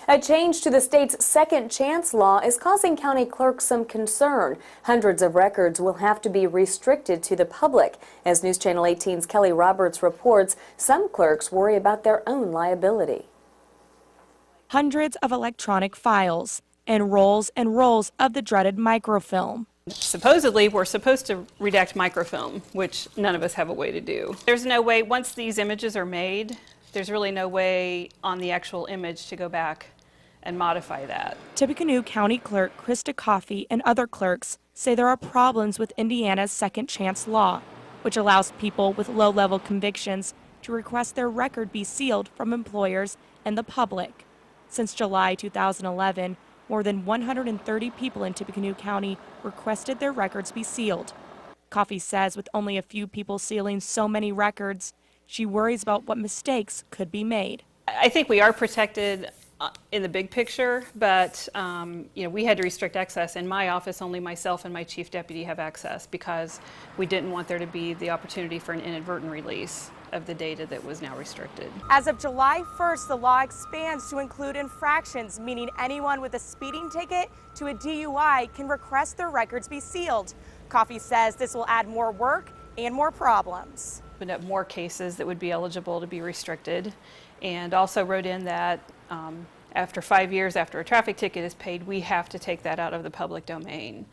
A change to the state's second chance law is causing county clerks some concern. Hundreds of records will have to be restricted to the public. As News Channel 18's Kelly Roberts reports, some clerks worry about their own liability. Hundreds of electronic files and rolls of the dreaded microfilm. Supposedly, we're supposed to redact microfilm, which none of us have a way to do. There's no way, once these images are made, there's really no way on the actual image to go back and modify that. Tippecanoe County Clerk Krista Coffey and other clerks say there are problems with Indiana's second chance law, which allows people with low-level convictions to request their record be sealed from employers and the public. Since July 2011, more than 130 people in Tippecanoe County requested their records be sealed. Coffey says with only a few people sealing so many records, she worries about what mistakes could be made. I think we are protected in the big picture, but we had to restrict access. In my office, only myself and my chief deputy have access because we didn't want there to be the opportunity for an inadvertent release of the data that was now restricted. As of July 1st, the law expands to include infractions, meaning anyone with a speeding ticket to a DUI can request their records be sealed. Coffey says this will add more work and more problems. Opened up more cases that would be eligible to be restricted, and also wrote in that after 5 years after a traffic ticket is paid, we have to take that out of the public domain.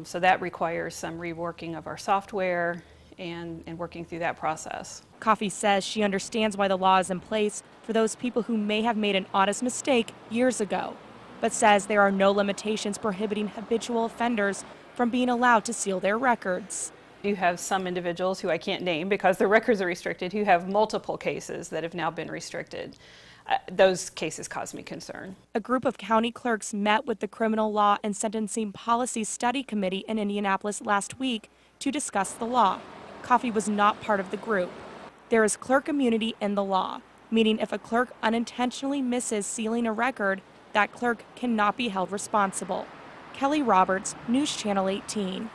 So that requires some reworking of our software and working through that process. Coffey says she understands why the law is in place for those people who may have made an honest mistake years ago, but says there are no limitations prohibiting habitual offenders from being allowed to seal their records. You have some individuals who I can't name because their records are restricted who have multiple cases that have now been restricted. Those cases cause me concern. A group of county clerks met with the Criminal Law and Sentencing Policy Study Committee in Indianapolis last week to discuss the law. Coffey was not part of the group. There is clerk immunity in the law, meaning if a clerk unintentionally misses sealing a record, that clerk cannot be held responsible. Kelly Roberts, News Channel 18.